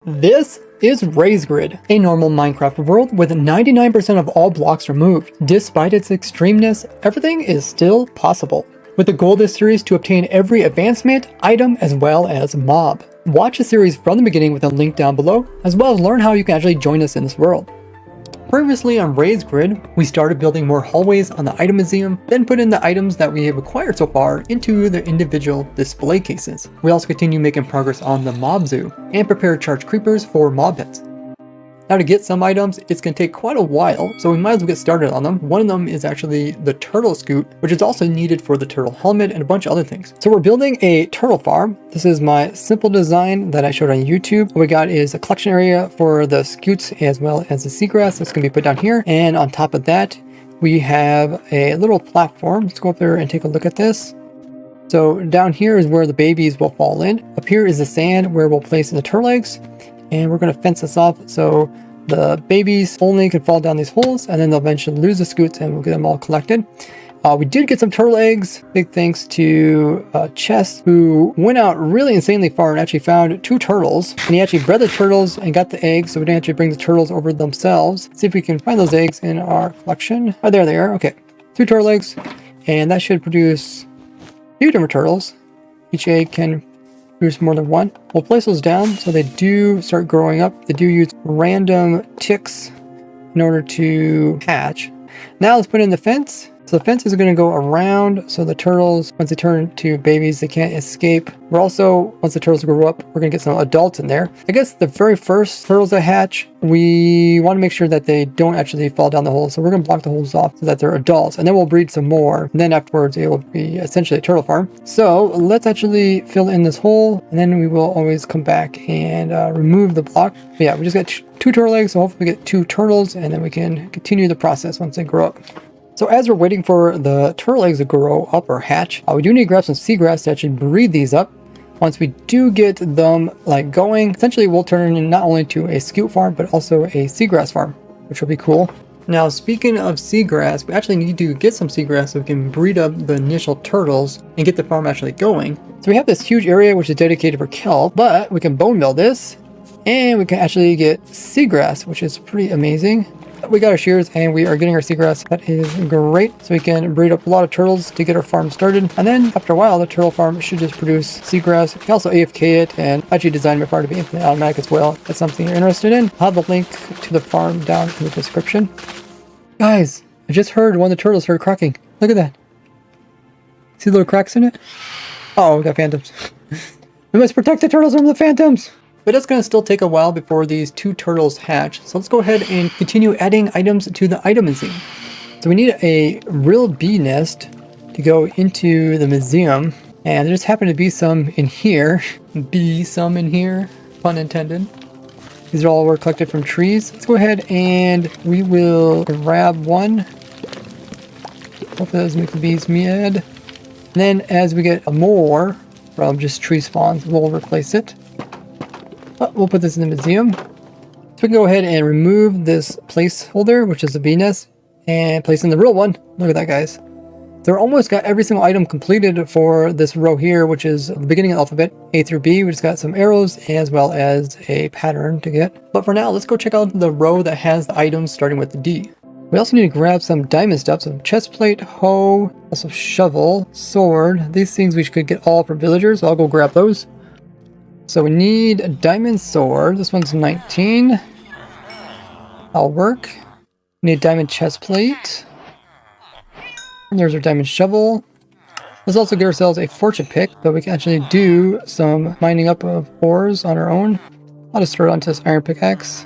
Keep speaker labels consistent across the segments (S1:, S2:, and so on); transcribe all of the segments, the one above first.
S1: This is RaiseGrid, a normal Minecraft world with 99% of all blocks removed. Despite its extremeness, everything is still possible. With the goal of this series to obtain every advancement, item, as well as mob. Watch the series from the beginning with a link down below, as well as learn how you can actually join us in this world. Previously on RaiseGrid, we started building more hallways on the item museum, then put in the items that we have acquired so far into the individual display cases. We also continue making progress on the mob zoo, and prepare charged creepers for mob pits. Now to get some items, it's going to take quite a while, so we might as well get started on them. One of them is actually the turtle scoot, which is also needed for the turtle helmet and a bunch of other things. So we're building a turtle farm. This is my simple design that I showed on YouTube. What we got is a collection area for the scoots as well as the seagrass that's going to be put down here. And on top of that, we have a little platform. Let's go up there and take a look at this. So down here is where the babies will fall in. Up here is the sand where we'll place the turtle eggs. And we're going to fence this off so the babies only can fall down these holes, and then they'll eventually lose the scoots and we'll get them all collected. We did get some turtle eggs, big thanks to Chess, who went out really insanely far and actually found 2 turtles. And he actually bred the turtles and got the eggs, so we didn't actually bring the turtles over themselves. Let's see if we can find those eggs in our collection. Oh, there they are. Okay, 2 turtle eggs, and that should produce 2 different turtles. Each egg can produce more than 1. We'll place those down so they do start growing up. They do use random ticks in order to hatch. Now let's put in the fence. So the fence is going to go around so the turtles, once they turn into babies, they can't escape. We're also, once the turtles grow up, we're going to get some adults in there. I guess the very first turtles that hatch, we want to make sure that they don't actually fall down the hole. So we're going to block the holes off so that they're adults, and then we'll breed some more. And then afterwards, it will be essentially a turtle farm. So let's actually fill in this hole, and then we will always come back and remove the block. But yeah, we just got 2 turtle eggs, so hopefully we get 2 turtles, and then we can continue the process once they grow up. So as we're waiting for the turtle eggs to grow up or hatch, we do need to grab some seagrass to actually breed these up. Once we do get them going, essentially we'll turn in not only to a scoot farm, but also a seagrass farm, which will be cool. Now, speaking of seagrass, we actually need to get some seagrass so we can breed up the initial turtles and get the farm actually going. So we have this huge area which is dedicated for kelp, but we can bone meal this, and we can actually get seagrass, which is pretty amazing. We got our shears and we are getting our seagrass. That is great. So we can breed up a lot of turtles to get our farm started. And then after a while, the turtle farm should just produce seagrass. You can also AFK it and actually design my farm to be infinite automatic as well. If that's something you're interested in. I'll have a link to the farm down in the description. Guys, I just heard one of the turtles started cracking. Look at that. See the little cracks in it? Oh, we got phantoms. We must protect the turtles from the phantoms. But it's going to still take a while before these 2 turtles hatch. So let's go ahead and continue adding items to the item museum. So we need a real bee nest to go into the museum. And there just happen to be some in here. Some in here, pun intended. These are all were collected from trees. Let's go ahead and we will grab one. Hopefully that doesn't make the bees mad. And then as we get more from just tree spawns, we'll replace it. We'll put this in the museum. So we can go ahead and remove this placeholder, which is the bee nest, and place in the real one. Look at that, guys. They're almost got every single item completed for this row here, which is the beginning of the alphabet, A through B. We just got some arrows as well as a pattern to get. But for now, let's go check out the row that has the items starting with the D. We also need to grab some diamond stuff, so chest plate, hoe, also shovel, sword. These things we could get all from villagers, so I'll go grab those. So we need a diamond sword. This one's 19. That'll work. We need a diamond chest plate. And there's our diamond shovel. Let's also get ourselves a fortune pick, so we can actually do some mining up of ores on our own. I'll just throw it onto this iron pickaxe.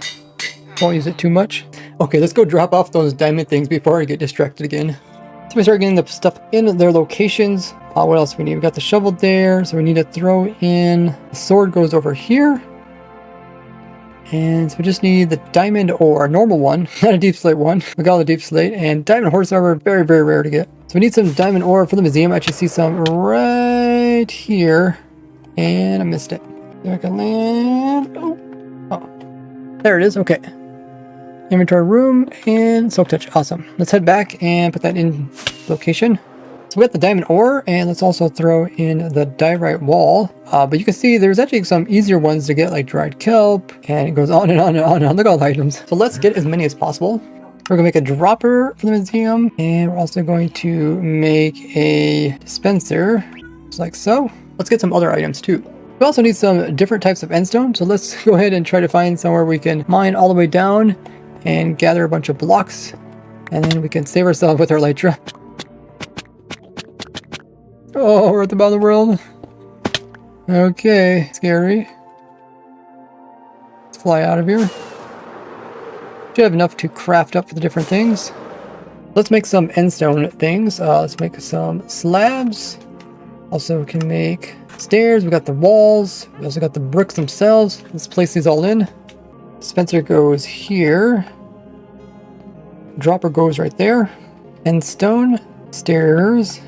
S1: Won't use it too much. Okay, let's go drop off those diamond things before I get distracted again. So we start getting the stuff in their locations. What else do we need? We got the shovel there, so we need to throw in the sword goes over here. And so we just need the diamond ore, normal one, not a deep slate one. We got all the deep slate, and diamond horse are very, very rare to get. So we need some diamond ore for the museum. I actually see some right here, and I missed it. There I can land. Oh, there it is. Okay. Inventory room and soak touch. Awesome. Let's head back and put that in location. So we got the diamond ore, and let's also throw in the diorite wall. But you can see there's actually some easier ones to get, like dried kelp, and it goes on and on and on and on. Look at all the items. So let's get as many as possible. We're gonna make a dropper for the museum, and we're also going to make a dispenser, just like so. Let's get some other items too. We also need some different types of endstone, so let's go ahead and try to find somewhere we can mine all the way down and gather a bunch of blocks, and then we can save ourselves with our elytra. Oh, we're at the bottom of the world. Okay, scary. Let's fly out of here. Should have enough to craft up for the different things. Let's make some endstone things. Let's make some slabs. Also can make stairs. We got the walls. We also got the bricks themselves. Let's place these all in. Dispenser goes here. Dropper goes right there. Endstone, stairs,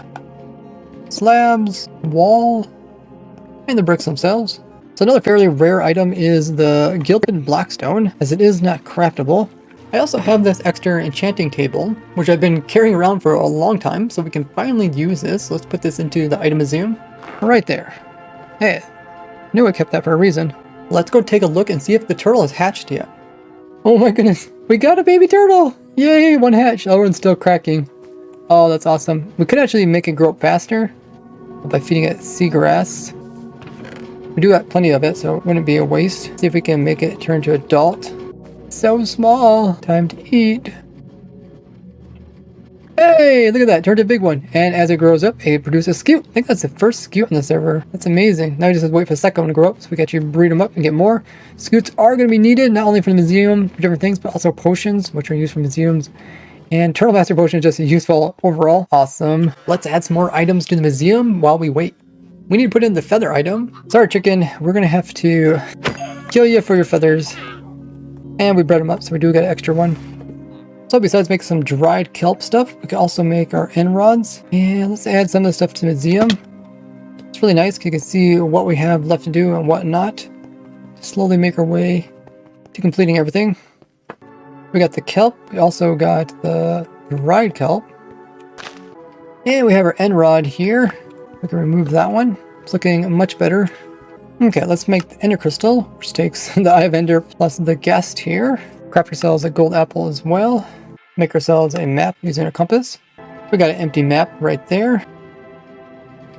S1: slabs, wall, and the bricks themselves. So another fairly rare item is the gilded blackstone, as it is not craftable. I also have this extra enchanting table, which I've been carrying around for a long time, so we can finally use this. Let's put this into the item museum. Right there. Hey, I knew I kept that for a reason. Let's go take a look and see if the turtle has hatched yet. Oh my goodness, we got a baby turtle! Yay, one hatch. The other one's still cracking. Oh, that's awesome. We could actually make it grow up faster by feeding it seagrass. We do got plenty of it, so it wouldn't be a waste. See if we can make it turn to adult. So small. Time to eat. Hey, look at that. Turned to a big one. And as it grows up, it produces scute. I think that's the first scute on the server. That's amazing. Now we just have to wait for the second one to grow up so we can actually breed them up and get more. Scutes are going to be needed, not only for the museum, for different things, but also potions, which are used for museums. And Turtle Master Potion is just useful overall. Awesome. Let's add some more items to the museum while we wait. We need to put in the feather item. Sorry, chicken. We're going to have to kill you for your feathers. And we bred them up, so we do get an extra one. So besides making some dried kelp stuff, we can also make our end rods. And let's add some of the stuff to the museum. It's really nice because you can see what we have left to do and what not. Slowly make our way to completing everything. We got the kelp. We also got the dried kelp. And we have our end rod here. We can remove that one. It's looking much better. Okay, let's make the ender crystal, which takes the Eye of Ender plus the guest here. Craft ourselves a gold apple as well. Make ourselves a map using a compass. We got an empty map right there.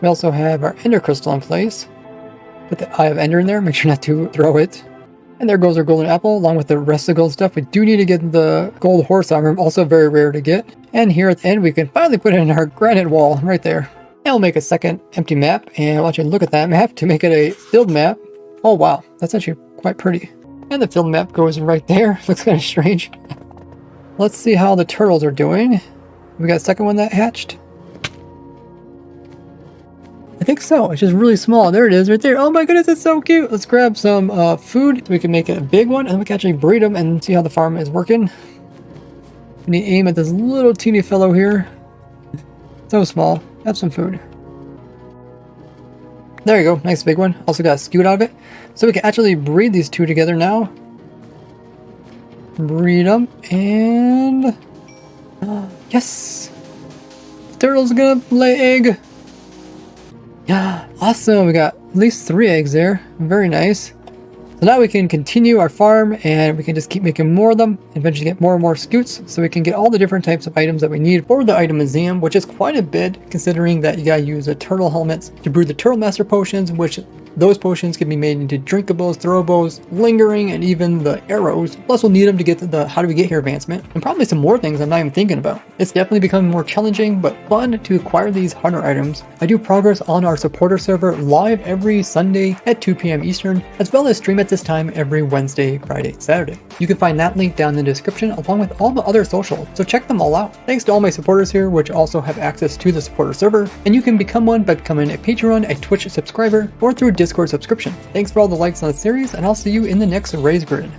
S1: We also have our ender crystal in place. Put the Eye of Ender in there, make sure not to throw it. And there goes our golden apple, along with the rest of the gold stuff. We do need to get the gold horse armor, also very rare to get. And here at the end, we can finally put in our granite wall right there. And we'll make a second empty map, and I'll actually look at that map to make it a filled map. Oh wow, that's actually quite pretty. And the filled map goes right there. Looks kind of strange. Let's see how the turtles are doing. We got a second one that hatched. I think so. It's just really small. There it is right there. Oh my goodness, it's so cute. Let's grab some food so we can make it a big one, and we can actually breed them and see how the farm is working. We need to aim at this little teeny fellow here. So small. Have some food. There you go. Nice big one. Also got a scute out of it. So we can actually breed these two together now. Breed them. And... yes! The turtle's gonna lay egg. Yeah, awesome. We got at least 3 eggs there. Very nice. So now we can continue our farm and we can just keep making more of them and eventually get more and more scutes so we can get all the different types of items that we need for the item museum, which is quite a bit considering that you gotta use the turtle helmets to brew the turtle master potions, which those potions can be made into drinkables, throwables, lingering, and even the arrows. Plus we'll need them to get the how do we get here advancement and probably some more things I'm not even thinking about. It's definitely becoming more challenging but fun to acquire these hunter items. I do progress on our supporter server live every Sunday at 2 p.m. Eastern, as well as stream at this time every Wednesday, Friday, Saturday. You can find that link down in the description along with all the other socials, so check them all out. Thanks to all my supporters here, which also have access to the supporter server, and you can become one by becoming a Patreon, a Twitch subscriber, or through Discord subscription. Thanks for all the likes on the series, and I'll see you in the next Raise Grid.